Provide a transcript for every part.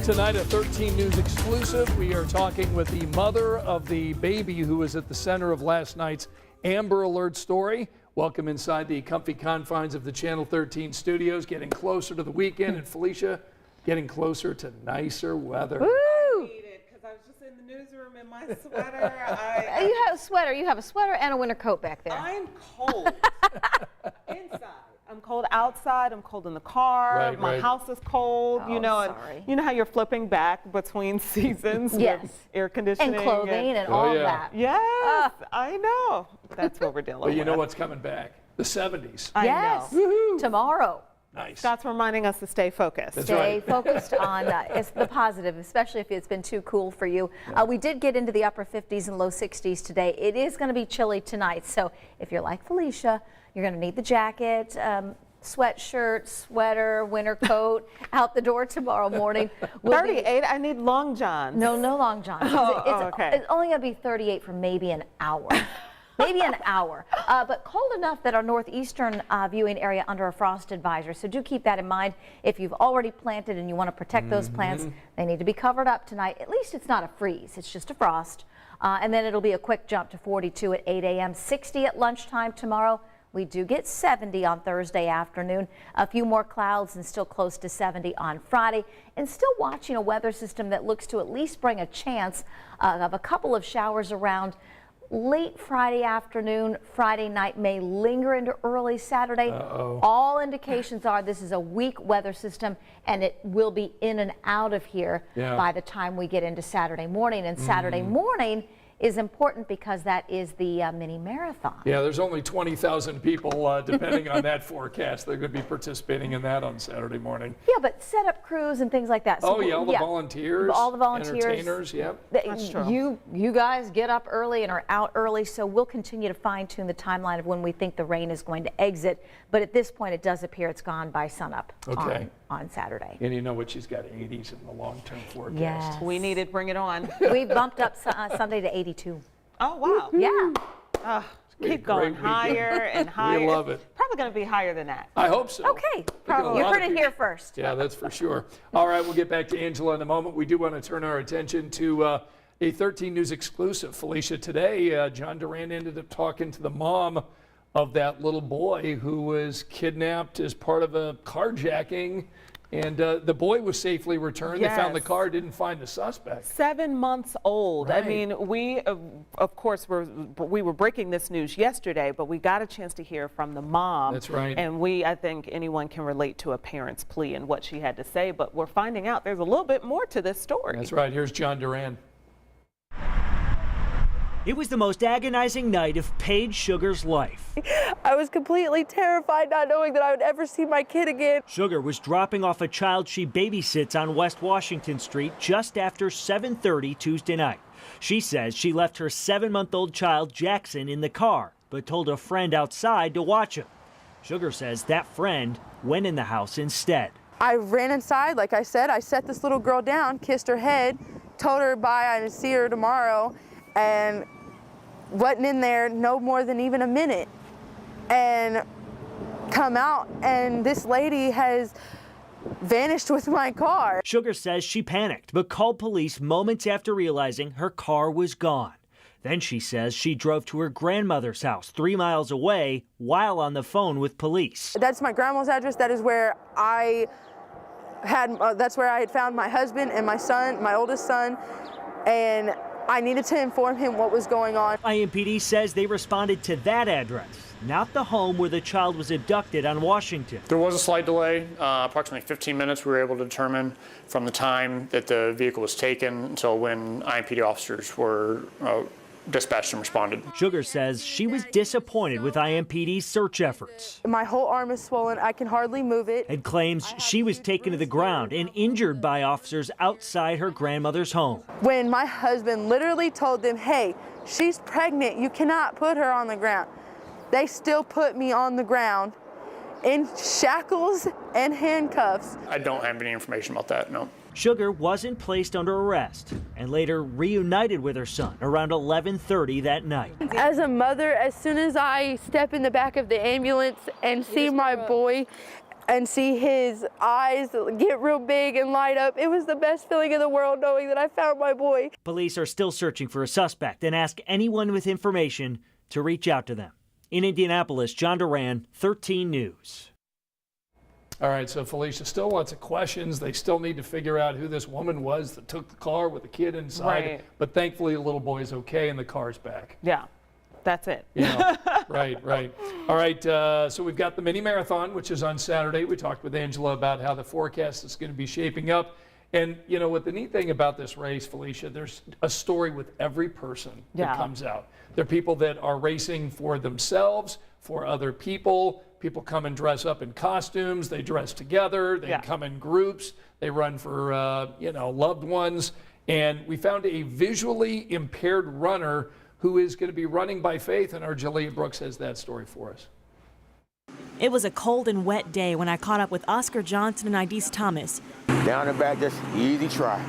Tonight, a 13 News exclusive. We are talking with the mother of the baby who was at the center of last night's Amber Alert story. Welcome inside the comfy confines of the Channel 13 studios, getting closer to the weekend, and Felicia, getting closer to nicer weather. Woo! I need it because I was just in the newsroom in my sweater. You have a sweater. You have a sweater and a winter coat back there. I'm cold inside. I'm cold outside. I'm cold in the car. My house is cold. Oh, you know, sorry. and you know how you're flipping back between seasons. Yes. With air conditioning And clothing and all yeah. that. Yes, I know. That's what we're dealing with. But you know what's coming back? The 70s. I Yes. know. Tomorrow. Nice. Scott's reminding us to stay focused. That's Stay right. focused on it's the positive, especially if it's been too cool for you. We did get into the upper 50s and low 60s today. It is going to be chilly tonight, so if you're like Felicia, you're going to need the jacket, sweatshirt, sweater, winter coat out the door tomorrow morning. 38. I need long johns. No long johns. Okay. It's only going to be 38 for maybe an hour. Maybe an hour, but cold enough that our northeastern viewing area under a frost advisory. So do keep that in mind. If you've already planted and you want to protect those plants, they need to be covered up tonight. At least it's not a freeze. It's just a frost. And then it'll be a quick jump to 42 at 8 a.m., 60 at lunchtime tomorrow. We do get 70 on Thursday afternoon. A few more clouds and still close to 70 on Friday. And still watching a weather system that looks to at least bring a chance of a couple of showers around late Friday afternoon. Friday night may linger into early Saturday. All indications are this is a weak weather system and it will be in and out of here by the time we get into Saturday morning. And Saturday morning is important because that is the mini marathon. Yeah, there's only 20,000 people, depending on that forecast. They're going to be participating in that on Saturday morning. Yeah, but setup crews and things like that. So All the volunteers. All the volunteers. Entertainers, yep. That's true. You guys get up early and are out early, so we'll continue to fine-tune the timeline of when we think the rain is going to exit. But at this point, it does appear it's gone by sunup on Saturday. And you know what? She's got 80s in the long-term forecast. Yes. We need it. Bring it on. We bumped up Sunday to 82. Oh, wow. Yeah. Keep going higher and higher. We love it. Probably going to be higher than that. I hope so. Okay. You heard it here first. Yeah, that's for sure. All right, we'll get back to Angela in a moment. We do want to turn our attention to a 13 News exclusive. Felicia, today, John Duran ended up talking to the mom of that little boy who was kidnapped as part of a carjacking. And the boy was safely returned. Yes. They found the car, didn't find the suspect. 7 months old. Right. I mean, we, of course, we were breaking this news yesterday, but we got a chance to hear from the mom. That's right. And I think anyone can relate to a parent's plea and what she had to say, but we're finding out there's a little bit more to this story. That's right. Here's John Duran. It was the most agonizing night of Paige Sugar's life. I was completely terrified, not knowing that I would ever see my kid again. Sugar was dropping off a child she babysits on West Washington Street just after 7:30 Tuesday night. She says she left her 7-month-old child, Jackson, in the car, but told a friend outside to watch him. Sugar says that friend went in the house instead. I ran inside, like I said, I set this little girl down, kissed her head, told her bye, I'd see her tomorrow, and wasn't in there no more than even a minute. And come out, and this lady has vanished with my car. Sugar says she panicked, but called police moments after realizing her car was gone. Then she says she drove to her grandmother's house 3 miles away while on the phone with police. That's my grandma's address. That is where that's where I had found my husband and my son, my oldest son, and I needed to inform him what was going on. IMPD says they responded to that address, not the home where the child was abducted on Washington. There was a slight delay, approximately 15 minutes we were able to determine from the time that the vehicle was taken until when IMPD officers were dispatched and responded. Sugar says she was disappointed with IMPD's search efforts. My whole arm is swollen. I can hardly move it. And claims she was taken to the ground and injured by officers outside her grandmother's home. When my husband literally told them, hey, she's pregnant, you cannot put her on the ground. They still put me on the ground in shackles and handcuffs. I don't have any information about that, no. Sugar wasn't placed under arrest and later reunited with her son around 11:30 that night. As a mother, as soon as I step in the back of the ambulance and see my boy, and see his eyes get real big and light up. It was the best feeling in the world knowing that I found my boy. Police are still searching for a suspect and ask anyone with information to reach out to them. In Indianapolis, John Duran, 13 News. All right, so Felicia, still lots of questions. They still need to figure out who this woman was that took the car with the kid inside. Right. But thankfully, the little boy's okay and the car's back. Yeah, that's it. You know, right. All right, so we've got the mini marathon, which is on Saturday. We talked with Angela about how the forecast is going to be shaping up. And, you know, what the neat thing about this race, Felicia, there's a story with every person that comes out. There are people that are racing for themselves, for other people. People come and dress up in costumes. They dress together. They come in groups. They run for, you know, loved ones. And we found a visually impaired runner who is going to be running by faith, and our Jalea Brooks has that story for us. It was a cold and wet day when I caught up with Oscar Johnson and Idese Thomas. Down and back, just easy try.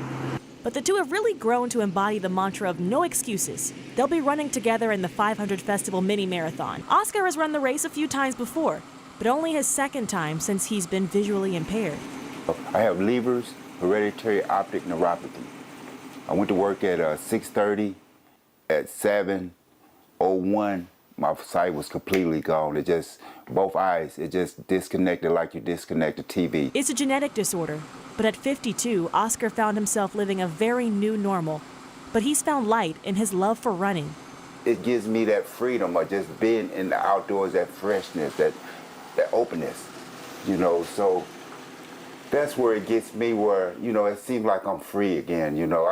But the two have really grown to embody the mantra of no excuses. They'll be running together in the 500 Festival Mini Marathon. Oscar has run the race a few times before, but only his second time since he's been visually impaired. I have Leber's hereditary optic neuropathy. I went to work at 6:30. At 7:01, my sight was completely gone. It just, both eyes, it just disconnected like you disconnect a TV. It's a genetic disorder, but at 52, Oscar found himself living a very new normal. But he's found light in his love for running. It gives me that freedom of just being in the outdoors, that freshness, that openness, you know, so that's where it gets me where, you know, it seems like I'm free again, you know,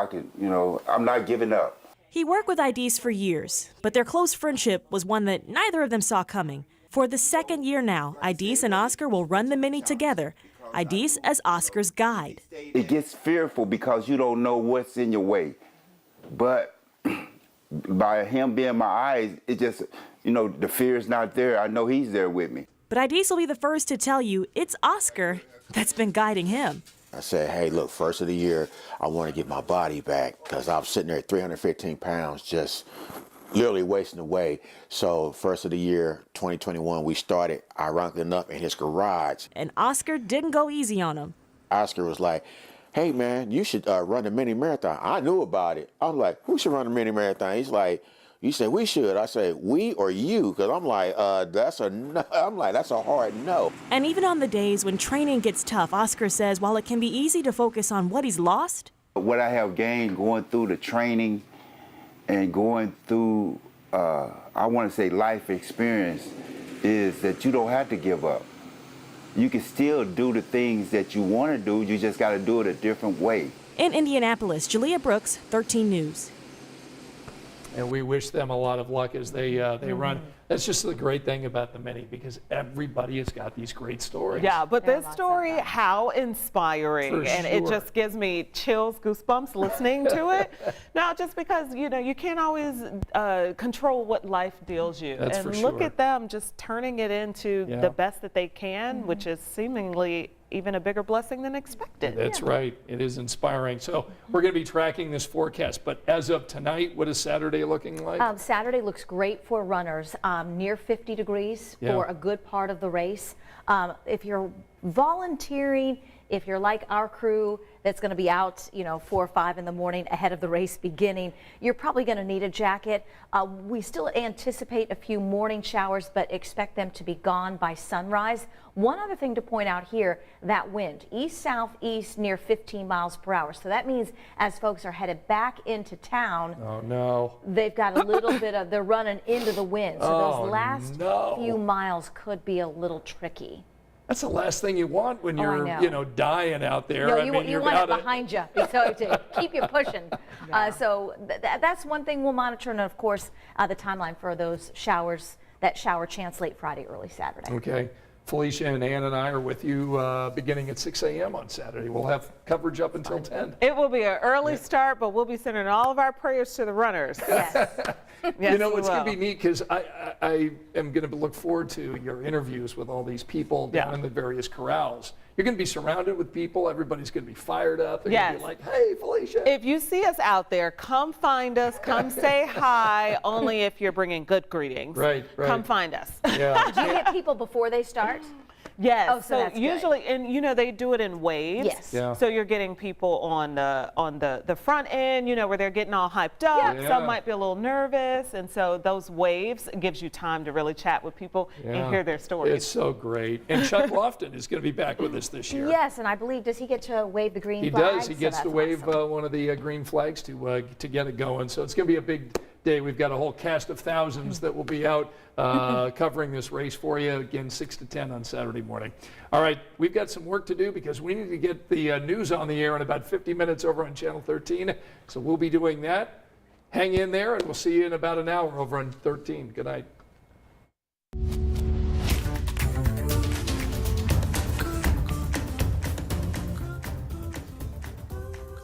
I'm not giving up. He worked with Idese for years, but their close friendship was one that neither of them saw coming. For the second year now, Idese and Oscar will run the Mini together, Idese as Oscar's guide. It gets fearful because you don't know what's in your way. But by him being my eyes, it just, you know, the fear is not there. I know he's there with me. But Idese will be the first to tell you it's Oscar that's been guiding him. I said, hey, look, first of the year, I want to get my body back because I was sitting there at 315 pounds, just literally wasting away. So first of the year, 2021, we started, ironically enough, in his garage. And Oscar didn't go easy on him. Oscar was like, hey, man, you should run the mini marathon. I knew about it. I'm like, who should run the mini marathon? He's like, you say we should. I say, we or you? Because I'm like, that's a no. I'm like, that's a hard no. And even on the days when training gets tough, Oscar says while it can be easy to focus on what he's lost, what I have gained going through the training and going through, I want to say life experience, is that you don't have to give up. You can still do the things that you want to do. You just got to do it a different way. In Indianapolis, Jalea Brooks, 13 News. And we wish them a lot of luck as they run. That's just the great thing about the Mini, because everybody has got these great stories. Yeah, but this story, how inspiring. For and it sure. just gives me chills, goosebumps listening to it. Now, just because, you know, you can't always control what life deals you. That's and for look sure. at them just turning it into the best that they can, which is seemingly even a bigger blessing than expected. That's right. It is inspiring. So we're going to be tracking this forecast. But as of tonight, what is Saturday looking like? Saturday looks great for runners, near 50 degrees for a good part of the race. If you're volunteering, if you're like our crew that's going to be out, you know, 4 or 5 in the morning ahead of the race beginning, you're probably going to need a jacket. We still anticipate a few morning showers, but expect them to be gone by sunrise. One other thing to point out here, that wind, east-southeast near 15 miles per hour. So that means as folks are headed back into town, Oh, no. they've got a little bit of, they're running into the wind. So Oh, those last no. few miles could be a little tricky. That's the last thing you want when I you're, know. you know, dying out there. No, I you, mean, you you're want it about behind you so to keep you pushing. So that's one thing we'll monitor, and of course the timeline for those showers, that shower chance late Friday, early Saturday. Okay. Felicia and Ann and I are with you beginning at 6 a.m. on Saturday. We'll have coverage up until 10. It will be an early start, but we'll be sending all of our prayers to the runners. Yes. Yes, You know, we it's going to will. be neat because I am going to look forward to your interviews with all these people down in the various corrals. You're going to be surrounded with people. Everybody's going to be fired up. They're going to be like, hey, Felicia. If you see us out there, come find us, come say hi, only if you're bringing good greetings. Right, right. Come find us. Yeah. Do you get people before they start? Yes. Oh, so that's good. usually, and you know, they do it in waves. Yes. Yeah. So you're getting people on the front end, you know, where they're getting all hyped up. Yeah. Some might be a little nervous, and so those waves gives you time to really chat with people Yeah. and hear their stories. It's so great. And Chuck Lofton is going to be back with us this year. Yes, and I believe, does he get to wave the green He flag? does. He So gets to that's wave awesome. one of the green flags to get it going. So it's going to be a big day. We've got a whole cast of thousands that will be out covering this race for you, again, 6 to 10 on Saturday morning. All right, we've got some work to do because we need to get the news on the air in about 50 minutes over on Channel 13. So we'll be doing that. Hang in there, and we'll see you in about an hour over on 13. Good night.